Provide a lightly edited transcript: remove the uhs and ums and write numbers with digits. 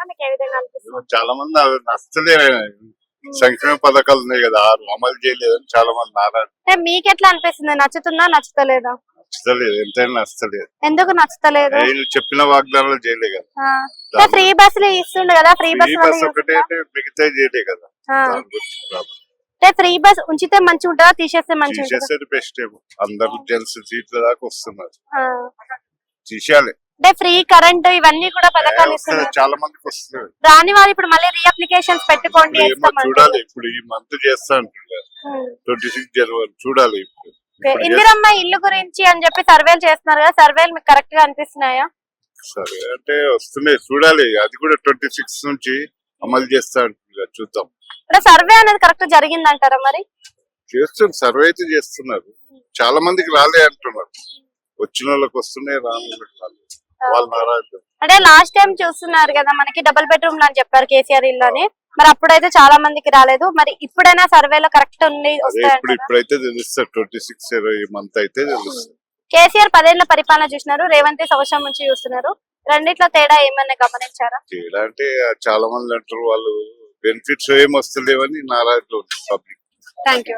కదా, మీకు ఏ విధంగా అనిపిస్తుంది? చాలా మంది అవి నచ్చలేదు. సంక్షేమ పథకాలు ఉన్నాయి కదా, అమలు చేయలేదని చాలా మంది నారాజు. అంటే మీకు ఎట్లా అనిపిస్తుంది? నచ్చుతుందా నచ్చుతలేదా? నచ్చలేదు, ఎంతైనా నచ్చలేదు. ఎందుకు నచ్చలేదు? వీళ్ళు చెప్పిన వాగ్దానాలు చేయలే కదా. ఫ్రీ బస్సులు ఇస్తుండే కదా, ఫ్రీ ఫ్రీ బస్ ఒకటే మిగతా చేయలే కదా. దాని గురించి ప్రాబ్లం. అంటే ఫ్రీ బస్ ఉంచితే మంచిగా ఉంటుందా, తీసేస్తే మంచిగా ఉంటుందా? తీసేసేది బెస్ట్ ఏమో. అందరూ జెంట్స్ సీట్ల దాకా వస్తున్నారు, తీసేయాలి. అంటే ఫ్రీ కరెంట్ ఇవన్నీ కూడా పథకాలు ఇస్తున్నారు. చాలా మందికి వస్తున్నారు. రాని వాళ్ళు ఇప్పుడు మళ్ళీ రీ అప్లికేషన్స్ పెట్టుకోండి ఏమో వేస్తామంటారు. చూడాలి, ఇప్పుడు ఈ మంత్ చేస్తా అంటున్నారు. 26 జనవరి చూడాలి. ఇప్పుడు ఇందిరమ్మ ఇల్లు గురించి అని చెప్పి సర్వేలు చేస్తున్నారు కదా, సర్వేలు మీకు కరెక్ట్ గా అనిపిస్తున్నాయా? సరే అంటే వస్తున్నాయి, చూడాలి. అది కూడా 26 నుంచి అమలు చేస్తా అంటున్నారు, చూద్దాం. అంటే సర్వే అనేది కరెక్ట్ జరిగిందంటారా? మరి చేస్తున్నారు, సర్వే అయితే చేస్తున్నారు. చాలా మందికి రాలే అంటున్నారు. వచ్చిన వాళ్ళకి వస్తున్నాయి, రాని వాళ్ళకి రాలేదు. వాళ్ళు నారాజు. అంటే లాస్ట్ టైం చూస్తున్నారు కదా, మనకి డబుల్ బెడ్రూమ్ అని చెప్పారు కేసీఆర్ ఇల్లు అని. మరి అప్పుడైతే చాలా మందికి రాలేదు. మరి ఇప్పుడైనా సర్వేలో కరెక్ట్ ఉంది ఇప్పుడైతే తెలుస్తుంది. 26 మంత్ అయితే తెలుస్తుంది. కేసీఆర్ 10 ఏళ్ల పరిపాలన చూసినారు, రేవంత్ సంవత్సరం నుంచి చూస్తున్నారు. రెండిట్లో తేడా ఏమన్నా గమనించారా? తేడా అంటే చాలా మంది అంటారు వాళ్ళు బెనిఫిట్స్ ఏం వస్తలేవని నారాజు పబ్లిక్. Thank you.